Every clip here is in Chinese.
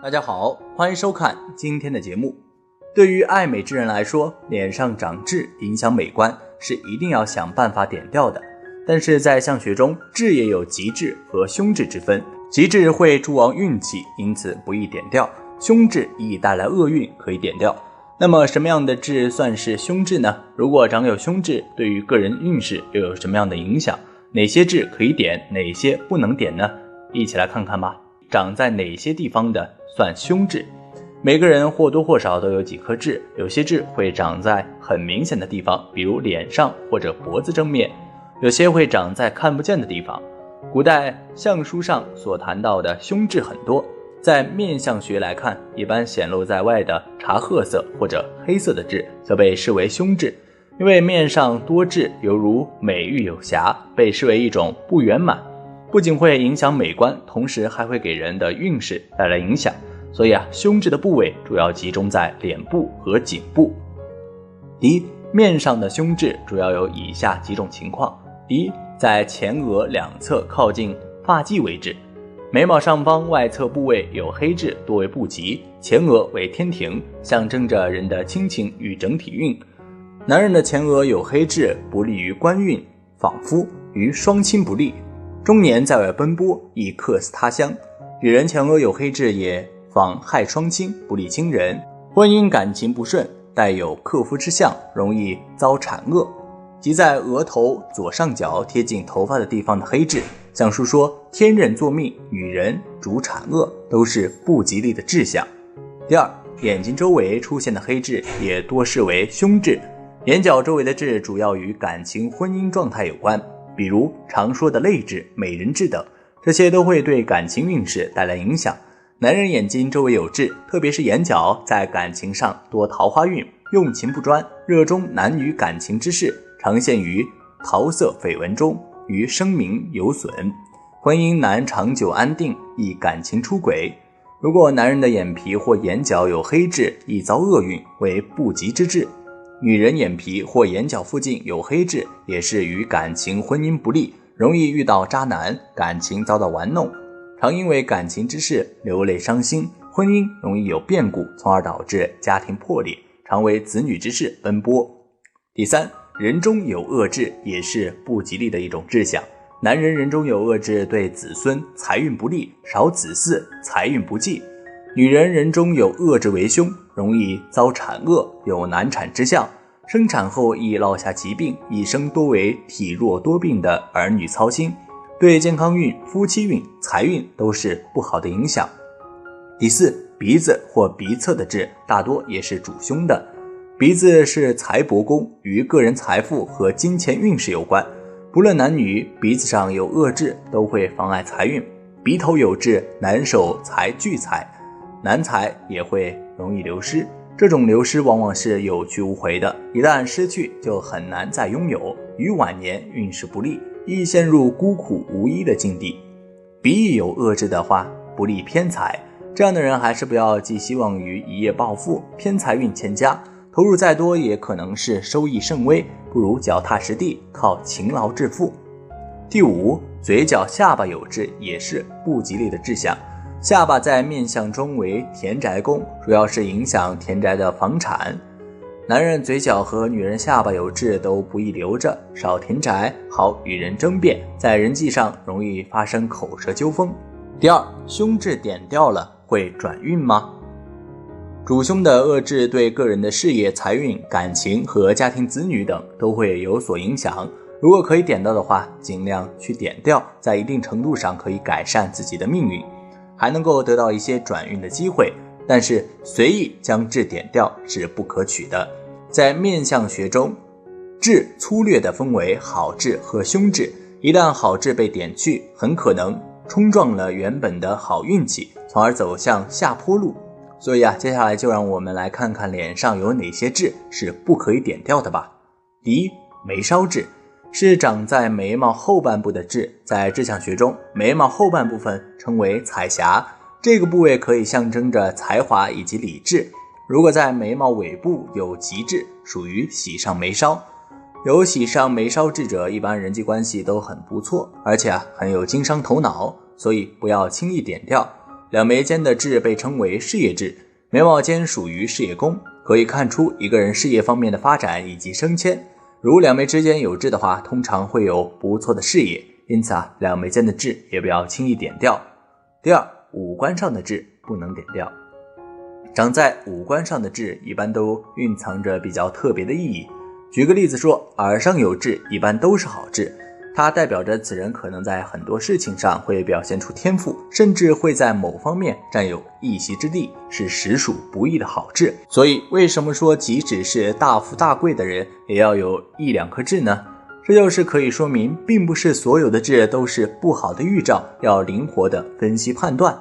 大家好，欢迎收看今天的节目。对于爱美之人来说，脸上长痣影响美观，是一定要想办法点掉的。但是在相学中，痣也有吉痣和凶痣之分。吉痣会助旺运气，因此不宜点掉；凶痣易带来厄运，可以点掉。那么什么样的痣算是凶痣呢？如果长有凶痣，对于个人运势又有什么样的影响？哪些痣可以点，哪些不能点呢？一起来看看吧。长在哪些地方的算凶痣？每个人或多或少都有几颗痣，有些痣会长在很明显的地方，比如脸上或者脖子正面，有些会长在看不见的地方。古代相书上所谈到的凶痣很多，在面相学来看，一般显露在外的茶褐色或者黑色的痣则被视为凶痣，因为面上多痣犹如美玉有瑕，被视为一种不圆满，不仅会影响美观，同时还会给人的运势带来影响。所以凶痣的部位主要集中在脸部和颈部。第一，面上的凶痣主要有以下几种情况。第一，在前额两侧靠近发际位置，眉毛上方外侧部位有黑痣，多为不吉，前额为天庭，象征着人的亲情与整体运。男人的前额有黑痣，不利于官运，仿夫与双亲不利，中年在外奔波，易客死他乡。女人前额有黑痣也妨害双亲，不利亲人，婚姻感情不顺，带有克夫之相，容易遭产厄。即在额头左上角贴近头发的地方的黑痣，相书说天任坐命，女人主产厄，都是不吉利的志向。第二，眼睛周围出现的黑痣也多视为凶痣。眼角周围的痣主要与感情婚姻状态有关，比如常说的泪痣、美人痣等，这些都会对感情运势带来影响。男人眼睛周围有痣，特别是眼角，在感情上多桃花运，用情不专，热衷男女感情之事，常陷于桃色绯闻中，与声名有损，婚姻难长久安定，易感情出轨。如果男人的眼皮或眼角有黑痣，易遭厄运，为不吉之痣。女人眼皮或眼角附近有黑痣，也是与感情婚姻不利，容易遇到渣男，感情遭到玩弄，常因为感情之事流泪伤心，婚姻容易有变故，从而导致家庭破裂，常为子女之事奔波。第三，人中有恶痣也是不吉利的一种志向。男人人中有恶痣，对子孙财运不利，少子嗣，财运不济。女人人中有恶痣为凶，容易遭产厄，有难产之象，生产后易落下疾病，一生多为体弱多病的儿女操心，对健康运、夫妻运、财运都是不好的影响。第四，鼻子或鼻侧的痣大多也是主凶的。鼻子是财帛宫，与个人财富和金钱运势有关，不论男女，鼻子上有恶痣都会妨碍财运。鼻头有痣，难守财聚财，男财也会容易流失，这种流失往往是有去无回的，一旦失去就很难再拥有，于晚年运势不利，易陷入孤苦无依的境地。鼻翼有恶痣的话，不利偏财，这样的人还是不要寄希望于一夜暴富，偏财运欠佳，投入再多也可能是收益甚微，不如脚踏实地，靠勤劳致富。第五，嘴角下巴有痣也是不吉利的志向。下巴在面相中为田宅宫，主要是影响田宅的房产。男人嘴角和女人下巴有痣都不宜留着，少田宅，好与人争辩，在人际上容易发生口舌纠纷。第二，凶痣点掉了会转运吗？主凶的恶痣对个人的事业、财运、感情和家庭子女等都会有所影响，如果可以点到的话，尽量去点掉，在一定程度上可以改善自己的命运，还能够得到一些转运的机会，但是随意将痣点掉是不可取的。在面相学中，痣粗略地分为好痣和凶痣，一旦好痣被点去，很可能冲撞了原本的好运气，从而走向下坡路。所以接下来就让我们来看看脸上有哪些痣是不可以点掉的吧。第一，眉梢痣是长在眉毛后半部的痣，在志向学中，眉毛后半部分称为彩霞，这个部位可以象征着才华以及理智。如果在眉毛尾部有吉痣，属于喜上眉梢。有喜上眉梢痣者，一般人际关系都很不错，而且很有经商头脑，所以不要轻易点掉。两眉间的痣被称为事业痣，眉毛间属于事业宫，可以看出一个人事业方面的发展以及升迁。如两眉之间有痣的话，通常会有不错的事业，因此两眉间的痣也不要轻易点掉。第二，五官上的痣不能点掉。长在五官上的痣一般都蕴藏着比较特别的意义。举个例子说，耳上有痣一般都是好痣，它代表着此人可能在很多事情上会表现出天赋，甚至会在某方面占有一席之地，是实属不易的好痣。所以为什么说即使是大富大贵的人也要有一两颗痣呢？这就是可以说明并不是所有的痣都是不好的预兆，要灵活的分析判断。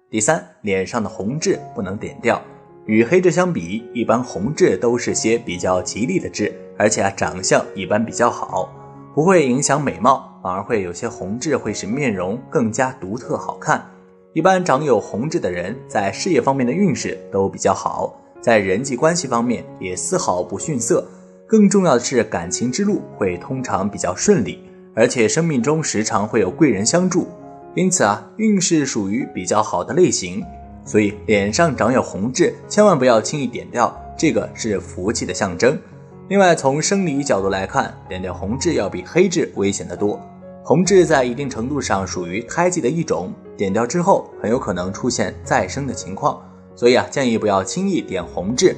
第三，脸上的红痣不能点掉。与黑痣相比，一般红痣都是些比较吉利的痣，而且长相一般比较好，不会影响美貌，反而会有些红痣会使面容更加独特好看。一般长有红痣的人在事业方面的运势都比较好，在人际关系方面也丝毫不逊色，更重要的是感情之路会通常比较顺利，而且生命中时常会有贵人相助，因此运势属于比较好的类型。所以脸上长有红痣千万不要轻易点掉，这个是福气的象征。另外从生理角度来看，点掉红痣要比黑痣危险得多。红痣在一定程度上属于胎记的一种，点掉之后很有可能出现再生的情况，所以建议不要轻易点红痣。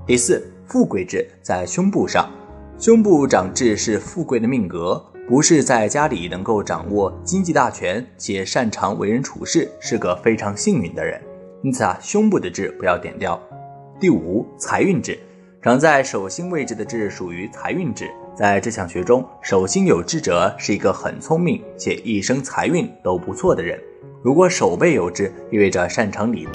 第四，富贵痣在胸部上。胸部长痣是富贵的命格，不是在家里能够掌握经济大权且擅长为人处事，是个非常幸运的人，因此胸部的痣不要点掉。第五，财运痣。长在手心位置的痣属于财运痣，在这项学中，手心有痣者是一个很聪明且一生财运都不错的人。如果手背有痣，意味着擅长理论。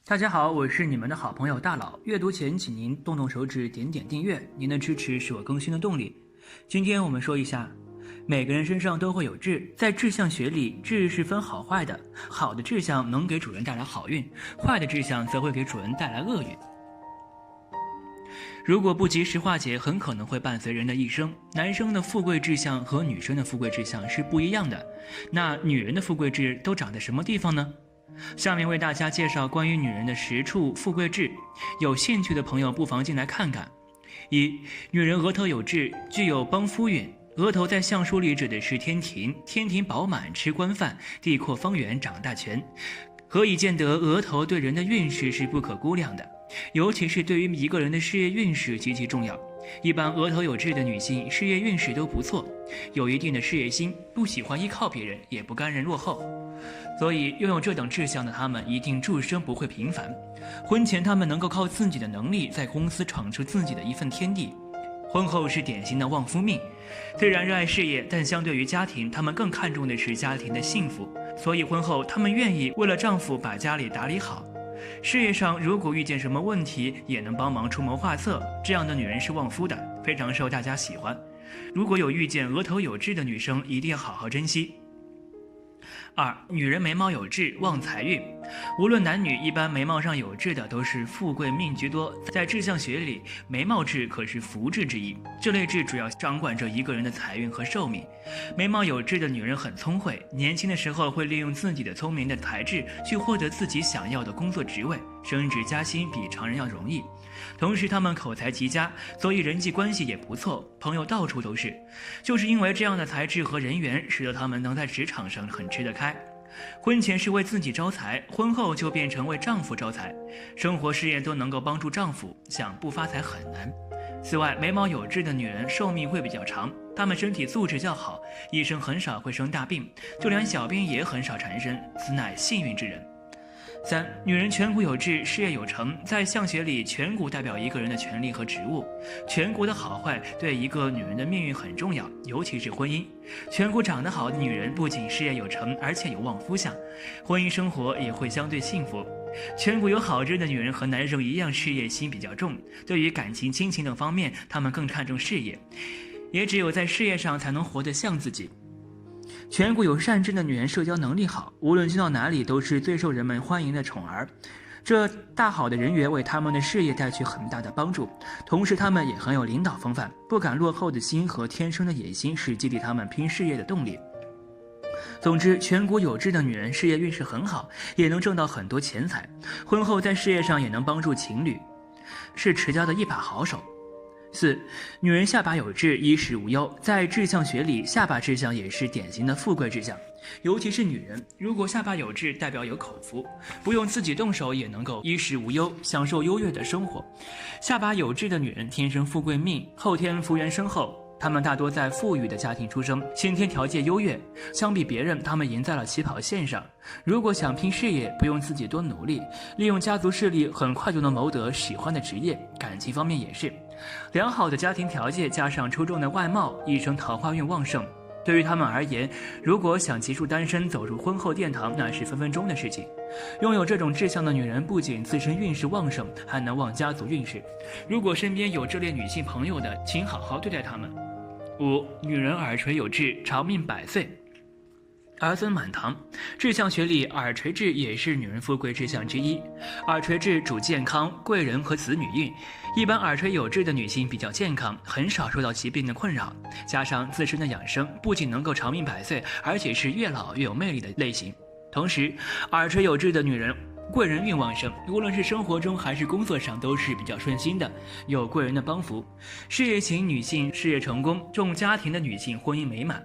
大家好，我是你们的好朋友大佬。阅读前请您动动手指点点订阅，您的支持是我更新的动力。今天我们说一下，每个人身上都会有痣，在痣象学里，痣是分好坏的，好的痣象能给主人带来好运，坏的痣象则会给主人带来厄运。如果不及时化解，很可能会伴随人的一生。男生的富贵痣象和女生的富贵痣象是不一样的。那女人的富贵痣都长在什么地方呢？下面为大家介绍关于女人的10处富贵痣，有兴趣的朋友不妨进来看看。一、女人额头有痣，具有帮夫运。额头在相书里指的是天庭，天庭饱满，吃官饭，地阔方圆，掌大权。何以见得额头对人的运势是不可估量的，尤其是对于一个人的事业运势极其重要。一般额头有痣的女性事业运势都不错，有一定的事业心，不喜欢依靠别人，也不甘人落后，所以拥有这等志向的她们一定终生不会平凡。婚前她们能够靠自己的能力在公司闯出自己的一份天地，婚后是典型的旺夫命。虽然热爱事业，但相对于家庭，她们更看重的是家庭的幸福，所以婚后她们愿意为了丈夫把家里打理好。事业上如果遇见什么问题，也能帮忙出谋划策，这样的女人是旺夫的，非常受大家喜欢。如果有遇见额头有痣的女生，一定要好好珍惜。2、女人眉毛有痣旺财运。无论男女，一般眉毛上有痣的都是富贵命居多。在志向学里，眉毛痣可是福痣之一，这类痣主要掌管着一个人的财运和寿命。眉毛有痣的女人很聪慧，年轻的时候会利用自己的聪明的才智去获得自己想要的工作职位，升职加薪比常人要容易。同时他们口才极佳，所以人际关系也不错，朋友到处都是。就是因为这样的才智和人缘，使得他们能在职场上很吃得开。婚前是为自己招财，婚后就变成为丈夫招财，生活事业都能够帮助丈夫，想不发财很难。此外，眉毛有痣的女人寿命会比较长，她们身体素质较好，一生很少会生大病，就连小病也很少缠身，此乃幸运之人。3、女人颧骨有痣，事业有成。在相学里，颧骨代表一个人的权利和职务，颧骨的好坏对一个女人的命运很重要，尤其是婚姻。颧骨长得好的女人不仅事业有成，而且有旺夫相，婚姻生活也会相对幸福。颧骨有好痣的女人和男生一样，事业心比较重，对于感情、亲情等方面，她们更看重事业，也只有在事业上才能活得像自己。颧骨有善痣的女人社交能力好，无论去到哪里都是最受人们欢迎的宠儿，这大好的人缘为他们的事业带去很大的帮助。同时他们也很有领导风范，不敢落后的心和天生的野心是激励他们拼事业的动力。总之，颧骨有痣的女人事业运势很好，也能挣到很多钱财，婚后在事业上也能帮助情侣，是持家的一把好手。4. 女人下巴有痣，衣食无忧。在志向学里，下巴志向也是典型的富贵志向，尤其是女人，如果下巴有痣，代表有口福，不用自己动手也能够衣食无忧，享受优越的生活。下巴有痣的女人天生富贵命，后天福源深厚。她们大多在富裕的家庭出生，先天条件优越，相比别人，她们赢在了起跑线上。如果想拼事业，不用自己多努力，利用家族势力，很快就能谋得喜欢的职业。感情方面也是，良好的家庭条件加上出众的外貌，一生桃花运旺盛。对于他们而言，如果想结束单身走入婚后殿堂，那是分分钟的事情。拥有这种志向的女人，不仅自身运势旺盛，还能旺家族运势。如果身边有这类女性朋友的，请好好对待她们。5. 女人耳垂有痣，长命100岁，儿孙满堂。志向学里，耳垂痣也是女人富贵志向之一。耳垂痣主健康、贵人和子女运。一般耳垂有痣的女性比较健康，很少受到疾病的困扰，加上自身的养生，不仅能够长命100岁，而且是越老越有魅力的类型。同时，耳垂有痣的女人贵人运旺盛，无论是生活中还是工作上都是比较顺心的，有贵人的帮扶。事业型女性事业成功，重家庭的女性婚姻美满，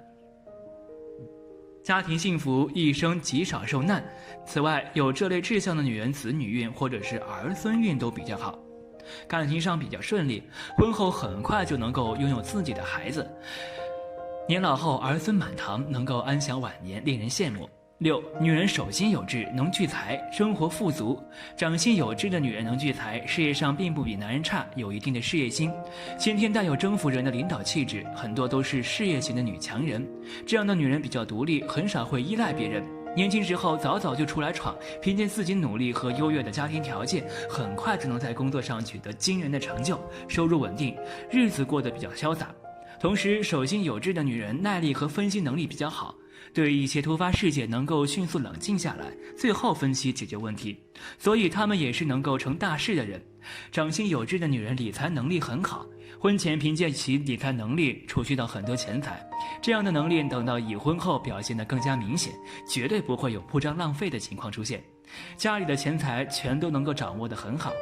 家庭幸福，一生极少受难。此外，有这类志向的女人子女运或者是儿孙运都比较好，感情上比较顺利，婚后很快就能够拥有自己的孩子，年老后儿孙满堂，能够安享晚年，令人羡慕。6. 女人手心有痣，能聚财，生活富足。掌心有痣的女人能聚财，事业上并不比男人差，有一定的事业心，先天带有征服人的领导气质，很多都是事业型的女强人。这样的女人比较独立，很少会依赖别人，年轻时候早早就出来闯，凭借自己努力和优越的家庭条件，很快就能在工作上取得惊人的成就，收入稳定，日子过得比较潇洒。同时，手心有痣的女人耐力和分析能力比较好，对于一些突发事件能够迅速冷静下来，最后分析解决问题，所以她们也是能够成大事的人。掌心有痣的女人理财能力很好，婚前凭借其理财能力储蓄到很多钱财，这样的能力等到已婚后表现得更加明显，绝对不会有铺张浪费的情况出现，家里的钱财全都能够掌握得很好。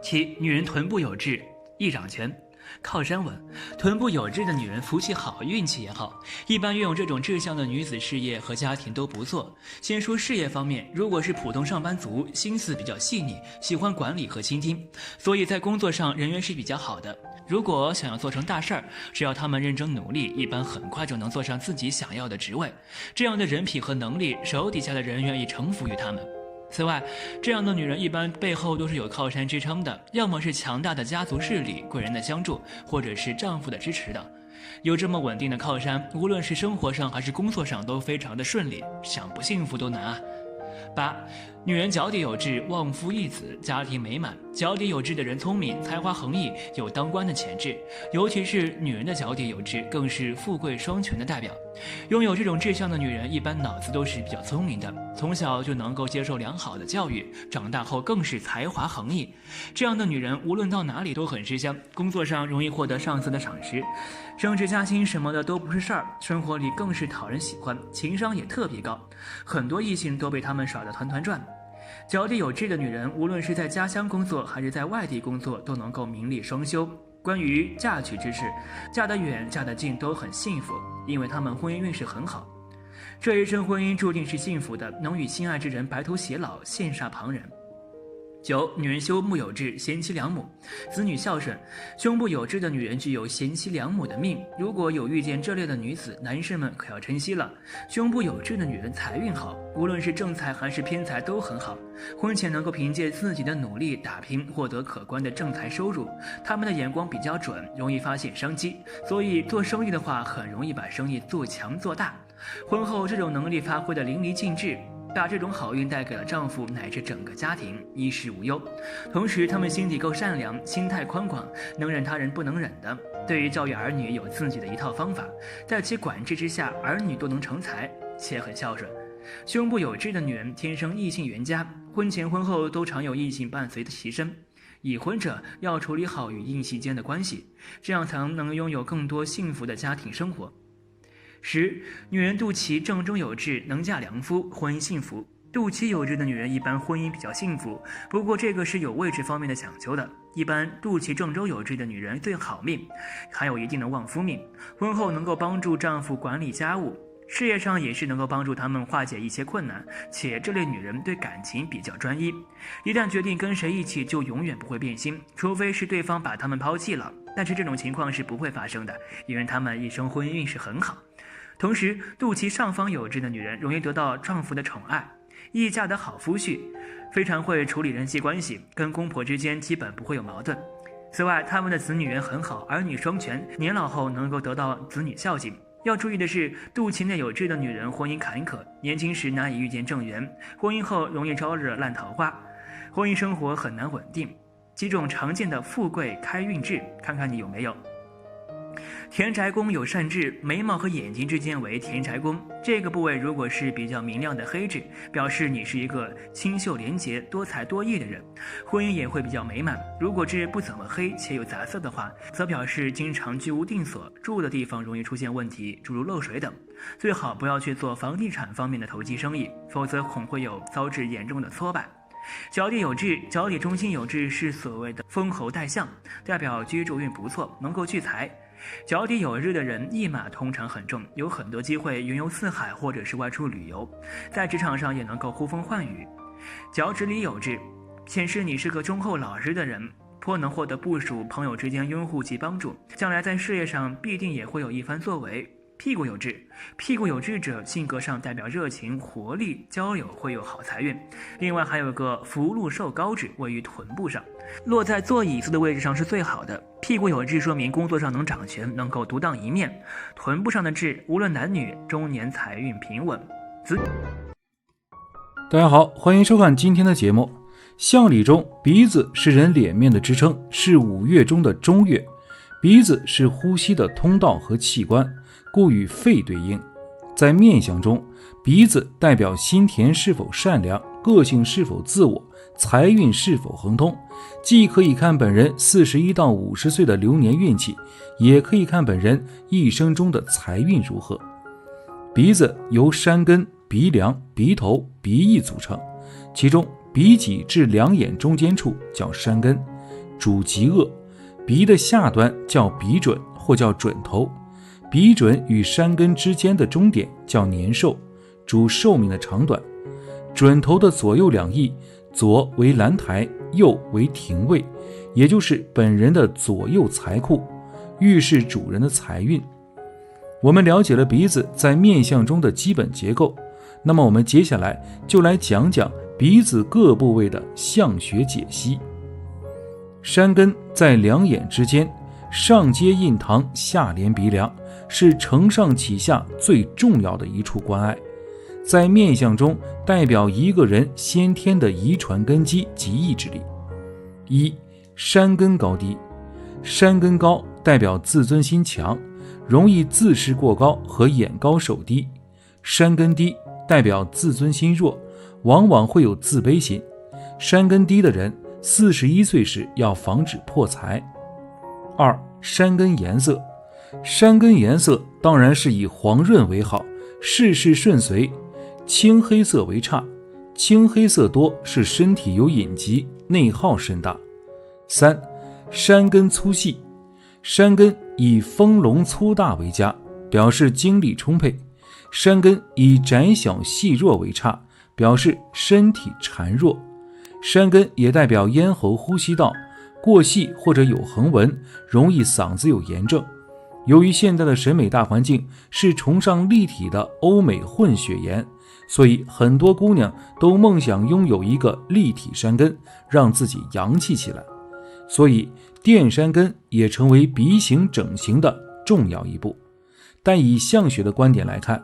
7. 女人臀部有痣，一掌拳，靠山稳。臀部有痣的女人福气好，运气也好，一般拥有这种志向的女子事业和家庭都不错。先说事业方面，如果是普通上班族，心思比较细腻，喜欢管理和倾听，所以在工作上人缘是比较好的。如果想要做成大事儿，只要他们认真努力，一般很快就能做上自己想要的职位。这样的人品和能力，手底下的人愿意臣服于他们。此外，这样的女人一般背后都是有靠山支撑的，要么是强大的家族势力、贵人的相助，或者是丈夫的支持的。有这么稳定的靠山，无论是生活上还是工作上都非常的顺利，想不幸福都难啊。8. 女人脚底有痣，旺夫益子，家庭美满。脚底有痣的人聪明，才华横溢，有当官的潜质，尤其是女人的脚底有痣，更是富贵双全的代表。拥有这种志向的女人，一般脑子都是比较聪明的，从小就能够接受良好的教育，长大后更是才华横溢。这样的女人无论到哪里都很吃香，工作上容易获得上司的赏识，升职加薪什么的都不是事儿，生活里更是讨人喜欢，情商也特别高，很多异性都被他们耍得团团转。脚底有痣的女人，无论是在家乡工作还是在外地工作，都能够名利双修。关于嫁娶之事，嫁得远嫁得近都很幸福，因为她们婚姻运势很好，这一生婚姻注定是幸福的，能与心爱之人白头偕老，羡煞旁人。9. 女人胸部有痣，贤妻良母，子女孝顺。胸部有痣的女人具有贤妻良母的命，如果有遇见这类的女子，男士们可要珍惜了。胸部有痣的女人财运好，无论是正财还是偏财都很好，婚前能够凭借自己的努力打拼，获得可观的正财收入。他们的眼光比较准，容易发现商机，所以做生意的话，很容易把生意做强做大。婚后这种能力发挥得淋漓尽致，把这种好运带给了丈夫乃至整个家庭，衣食无忧。同时他们心底够善良，心态宽广，能忍他人不能忍的。对于教育儿女有自己的一套方法，在其管制之下，儿女都能成才，且很孝顺。胸部有痣的女人天生异性缘佳，婚前婚后都常有异性伴随的其身。已婚者要处理好与异性间的关系，这样才能拥有更多幸福的家庭生活。10. 女人肚脐正中有痣，能嫁良夫，婚姻幸福。肚脐有痣的女人一般婚姻比较幸福，不过这个是有位置方面的讲究的。一般肚脐正中有痣的女人最好命，还有一定的旺夫命，婚后能够帮助丈夫管理家务，事业上也是能够帮助他们化解一些困难，且这类女人对感情比较专一，一旦决定跟谁一起就永远不会变心，除非是对方把他们抛弃了，但是这种情况是不会发生的，因为他们一生婚姻运势很好。同时，肚脐上方有痣的女人容易得到丈夫的宠爱，易嫁得好夫婿，非常会处理人际关系，跟公婆之间基本不会有矛盾。此外，他们的子女缘很好，儿女双全，年老后能够得到子女孝敬。要注意的是，肚脐内有痣的女人婚姻坎坷，年轻时难以遇见正缘，婚姻后容易招惹烂桃花，婚姻生活很难稳定。几种常见的富贵开运痣，看看你有没有。田宅宫有善痣，眉毛和眼睛之间为田宅宫，这个部位如果是比较明亮的黑痣，表示你是一个清秀廉洁、多才多艺的人，婚姻也会比较美满。如果痣不怎么黑且有杂色的话，则表示经常居无定所，住的地方容易出现问题，诸如漏水等。最好不要去做房地产方面的投机生意，否则恐会有遭致严重的挫败。脚底有痣，脚底中心有痣是所谓的封侯带相，代表居住运不错，能够聚财。脚底有痣的人一马通常很重，有很多机会云游四海或者是外出旅游，在职场上也能够呼风唤雨。脚趾里有痣，显示你是个忠厚老实的人，颇能获得部属、朋友之间拥护及帮助，将来在事业上必定也会有一番作为。屁股有痣，屁股有痣者性格上代表热情、活力，交友会有好财运。另外还有个福禄寿高痣，位于臀部上，落在坐椅子的位置上是最好的。屁股有痣说明工作上能掌权，能够独当一面。臀部上的痣，无论男女，中年财运平稳。大家好，欢迎收看今天的节目。相理中，鼻子是人脸面的支撑，是五岳中的中岳。鼻子是呼吸的通道和器官，故与肺对应。在面相中，鼻子代表心田是否善良，个性是否自我，财运是否亨通。既可以看本人41到50岁的流年运气，也可以看本人一生中的财运如何。鼻子由山根、鼻梁、鼻头、鼻翼组成，其中鼻脊至两眼中间处叫山根，主极恶。鼻的下端叫鼻准或叫准头，鼻准与山根之间的中点叫年寿，主寿命的长短。准头的左右两翼，左为兰台，右为廷位，也就是本人的左右财库，预示主人的财运。我们了解了鼻子在面相中的基本结构，那么我们接下来就来讲讲鼻子各部位的相学解析。山根在两眼之间，上接印堂，下连鼻梁，是承上启下最重要的一处关爱，在面相中代表一个人先天的遗传根基及意志力。一、山根高低。山根高代表自尊心强，容易自视过高和眼高手低。山根低代表自尊心弱，往往会有自卑心。山根低的人41岁时要防止破财。二、山根颜色。山根颜色当然是以黄润为好，事事顺遂。青黑色为差，青黑色多是身体有隐疾，内耗甚大。三、山根粗细。山根以丰隆粗大为佳，表示精力充沛。山根以窄小细弱为差，表示身体孱弱。山根也代表咽喉呼吸道，过细或者有横纹，容易嗓子有炎症。由于现在的审美大环境是崇尚立体的欧美混血颜，所以很多姑娘都梦想拥有一个立体山根，让自己洋气起来。所以垫山根也成为鼻型整形的重要一步。但以相学的观点来看，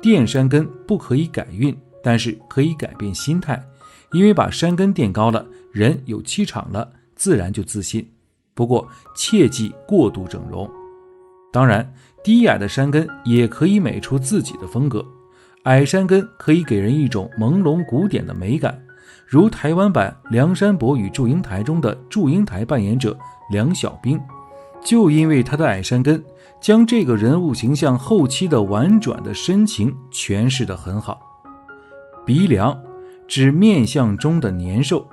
垫山根不可以改运，但是可以改变心态，因为把山根垫高了，人有气场了，自然就自信。不过切忌过度整容。当然，低矮的山根也可以美出自己的风格。矮山根可以给人一种朦胧古典的美感，如台湾版梁山伯与祝英台中的祝英台扮演者梁小冰。就因为他的矮山根，将这个人物形象后期的婉转的深情诠释得很好。鼻梁指面相中的年兽，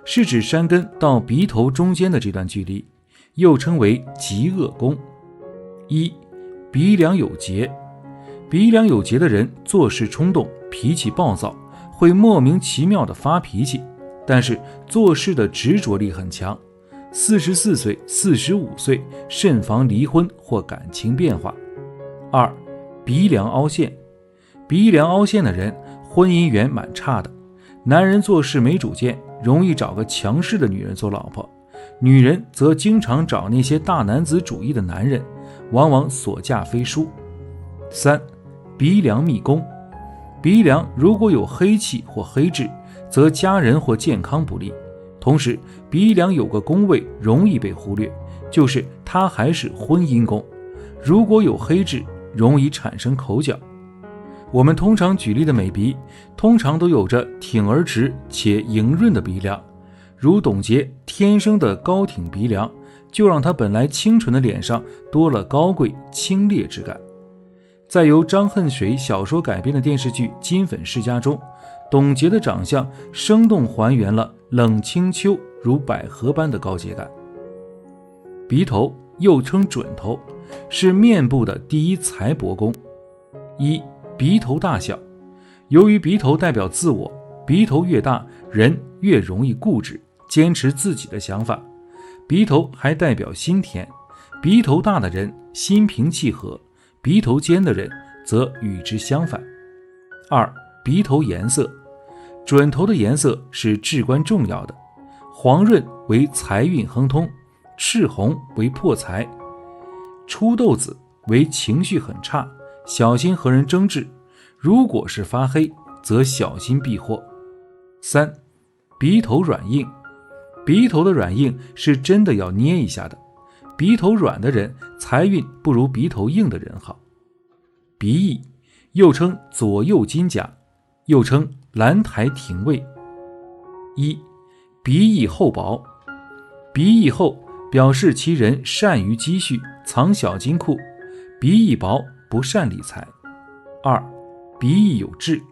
是指山根到鼻头中间的这段距离，又称为极恶宫。鼻梁有结，鼻梁有结的人做事冲动，脾气暴躁，会莫名其妙地发脾气，但是做事的执着力很强。44岁、45岁慎防离婚或感情变化。鼻梁凹陷，鼻梁凹陷的人婚姻缘蛮差的，男人做事没主见，容易找个强势的女人做老婆，女人则经常找那些大男子主义的男人，往往所嫁非淑。鼻梁密宫，鼻梁如果有黑气或黑痣，则家人或健康不利。同时鼻梁有个宫位容易被忽略，就是它还是婚姻宫，如果有黑痣，容易产生口角。我们通常举例的美鼻，通常都有着挺而直且莹润的鼻梁，如董洁天生的高挺鼻梁，就让她本来清纯的脸上多了高贵清冽之感。在由张恨水小说改编的电视剧《金粉世家》中，董洁的长相生动还原了冷清秋如百合般的高洁感。鼻头又称准头，是面部的第一财帛宫。鼻头大小，由于鼻头代表自我，鼻头越大，人越容易固执，坚持自己的想法。鼻头还代表心田，鼻头大的人心平气和，鼻头尖的人则与之相反。鼻头颜色，准头的颜色是至关重要的，黄润为财运亨通，赤红为破财，出豆子为情绪很差，小心和人争执，如果是发黑，则小心避祸。鼻头软硬，鼻头的软硬是真的要捏一下的，鼻头软的人财运不如鼻头硬的人好。鼻翼又称左右金甲，又称兰台廷尉。鼻翼厚薄，鼻翼厚表示其人善于积蓄，藏小金库，鼻翼薄不善理财。鼻翼有痣，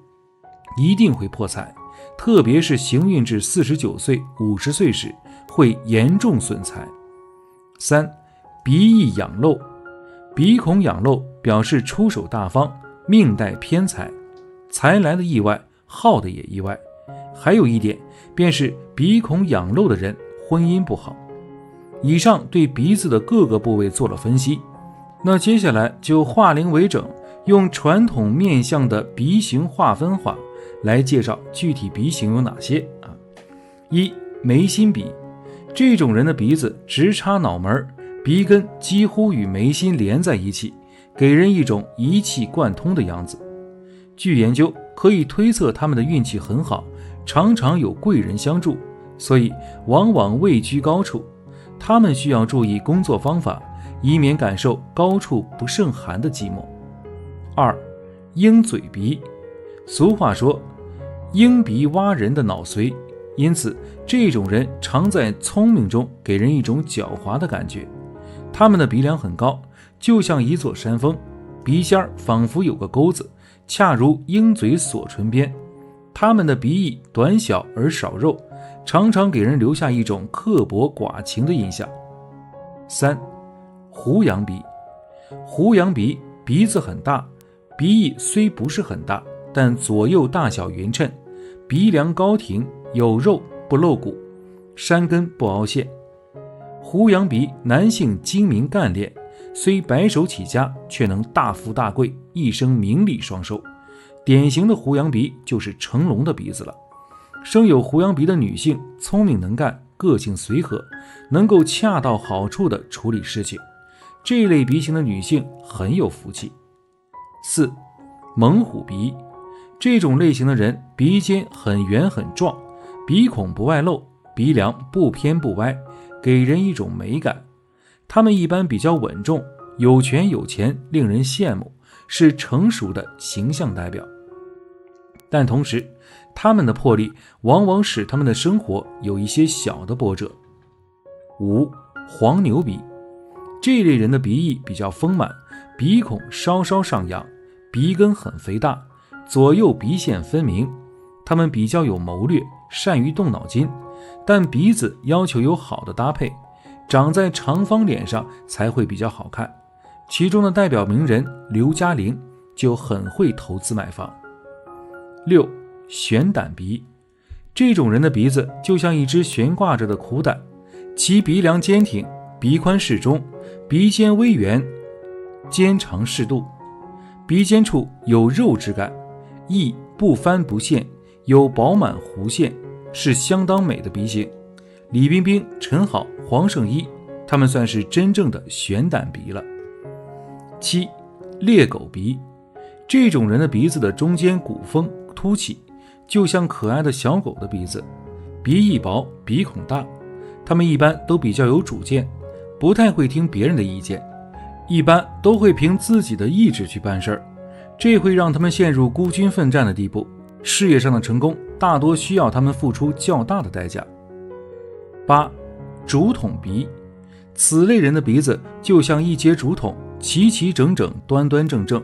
一定会破财，特别是行运至49岁、50岁时会严重损财。鼻翼仰漏，鼻孔仰漏表示出手大方，命带偏财，财来的意外，耗的也意外。还有一点，便是鼻孔仰漏的人婚姻不好。以上对鼻子的各个部位做了分析，那接下来就化零为整，用传统面相的鼻型划分法来介绍具体鼻型有哪些。眉心鼻，这种人的鼻子直插脑门，鼻根几乎与眉心连在一起，给人一种一气贯通的样子。据研究可以推测他们的运气很好，常常有贵人相助，所以往往位居高处。他们需要注意工作方法，以免感受高处不胜寒的寂寞。鹰嘴鼻，俗话说鹰鼻挖人的脑髓，因此这种人常在聪明中给人一种狡猾的感觉。他们的鼻梁很高，就像一座山峰，鼻尖仿佛有个钩子，恰如鹰嘴锁唇边。他们的鼻翼短小而少肉，常常给人留下一种刻薄寡情的印象。狐羊鼻，狐羊鼻鼻子很大，鼻翼虽不是很大，但左右大小匀称，鼻梁高挺，有肉不露骨，山根不凹陷。狐羊鼻男性精明干练，虽白手起家，却能大富大贵，一生名利双收。典型的狐羊鼻就是成龙的鼻子了。生有狐羊鼻的女性聪明能干，个性随和，能够恰到好处地处理事情，这类鼻型的女性很有福气。猛虎鼻，这种类型的人鼻尖很圆很壮，鼻孔不外露，鼻梁不偏不歪，给人一种美感。他们一般比较稳重，有权有钱，令人羡慕，是成熟的形象代表。但同时他们的魄力往往使他们的生活有一些小的波折。黄牛鼻，这一类人的鼻翼比较丰满，鼻孔稍稍上扬，鼻根很肥大，左右鼻线分明。他们比较有谋略，善于动脑筋，但鼻子要求有好的搭配，长在长方脸上才会比较好看。其中的代表名人刘嘉玲就很会投资买房。6. 悬胆鼻，这种人的鼻子就像一只悬挂着的苦胆，其鼻梁坚挺，鼻宽适中，鼻尖微圆，尖长适度，鼻尖处有肉质感，翼不翻不现，有饱满弧线，是相当美的鼻型。李冰冰、陈好、黄圣依，他们算是真正的悬胆鼻了。7. 猎狗鼻，这种人的鼻子的中间骨峰凸起，就像可爱的小狗的鼻子，鼻翼薄，鼻孔大。他们一般都比较有主见，不太会听别人的意见，一般都会凭自己的意志去办事儿，这会让他们陷入孤军奋战的地步，事业上的成功大多需要他们付出较大的代价。8. 竹筒鼻，此类人的鼻子就像一节竹筒，齐齐整整，端端正正，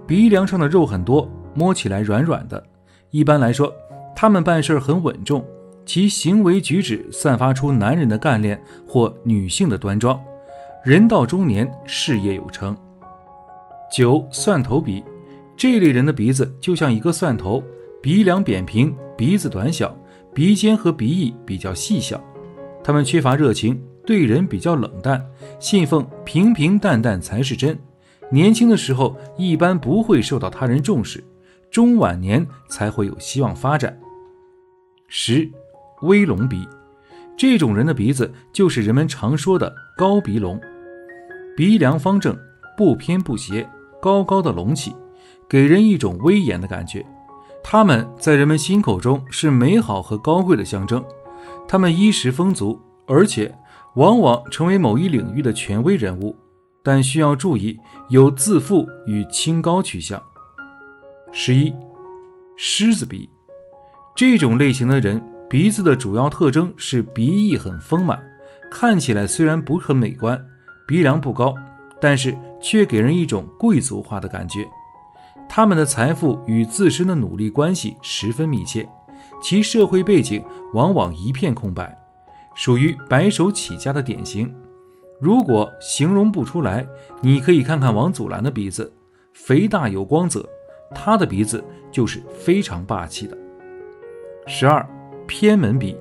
鼻梁上的肉很多，摸起来软软的。一般来说，他们办事很稳重，其行为举止散发出男人的干练或女性的端庄，人到中年，事业有成。9. 蒜头鼻，这类人的鼻子就像一个蒜头，鼻梁扁平，鼻子短小，鼻尖和鼻翼比较细小。他们缺乏热情，对人比较冷淡，信奉平平淡淡才是真。年轻的时候一般不会受到他人重视，中晚年才会有希望发展。10. 威龙鼻，这种人的鼻子就是人们常说的高鼻龙，鼻梁方正，不偏不斜，高高的隆起，给人一种威严的感觉。他们在人们心口中是美好和高贵的象征，他们衣食丰足，而且往往成为某一领域的权威人物，但需要注意有自负与清高取向。11. 狮子鼻，这种类型的人鼻子的主要特征是鼻翼很丰满，看起来虽然不很美观，鼻梁不高，但是却给人一种贵族化的感觉。他们的财富与自身的努力关系十分密切，其社会背景往往一片空白，属于白手起家的典型。如果形容不出来，你可以看看王祖蓝的鼻子，肥大有光泽，他的鼻子就是非常霸气的。12. 偏门鼻，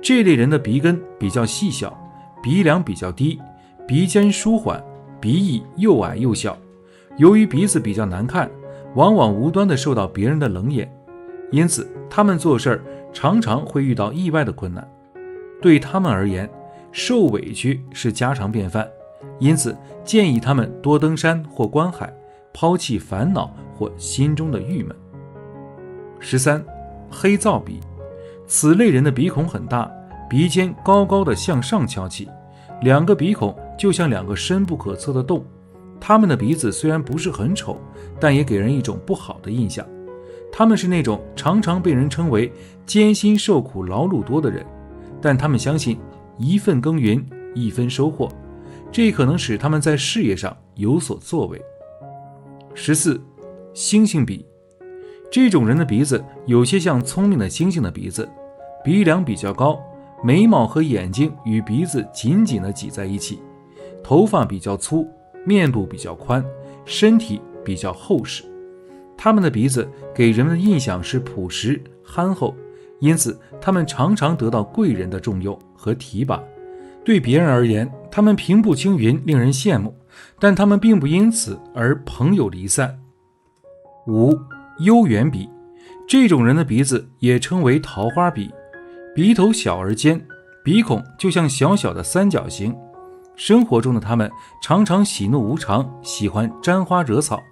这类人的鼻根比较细小，鼻梁比较低，鼻尖舒缓，鼻翼又矮又小。由于鼻子比较难看，往往无端地受到别人的冷眼，因此他们做事常常会遇到意外的困难。对他们而言，受委屈是家常便饭，因此建议他们多登山或观海，抛弃烦恼或心中的郁闷。13. 黑皂鼻，此类人的鼻孔很大，鼻尖高高的向上翘起，两个鼻孔就像两个深不可测的洞。他们的鼻子虽然不是很丑，但也给人一种不好的印象。他们是那种常常被人称为艰辛受苦劳碌多的人，但他们相信一份耕耘一分收获，这可能使他们在事业上有所作为。14. 星星鼻，这种人的鼻子有些像聪明的星星的鼻子，鼻梁比较高，眉毛和眼睛与鼻子紧紧地挤在一起，头发比较粗，面部比较宽，身体比较厚实。他们的鼻子给人们的印象是朴实憨厚，因此他们常常得到贵人的重用和提拔。对别人而言，他们平步青云，令人羡慕，但他们并不因此而朋友离散。5. 幽圆鼻，这种人的鼻子也称为桃花鼻，鼻头小而尖，鼻孔就像小小的三角形。生活中的他们常常喜怒无常，喜欢沾花惹草，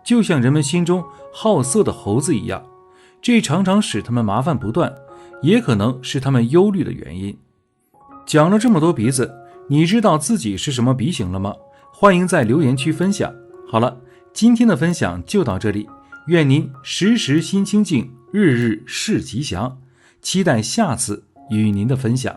就像人们心中好色的猴子一样，这常常使他们麻烦不断，也可能是他们忧虑的原因。讲了这么多鼻子，你知道自己是什么鼻型了吗？欢迎在留言区分享。好了，今天的分享就到这里，愿您时时心清静，日日事吉祥，期待下次与您的分享。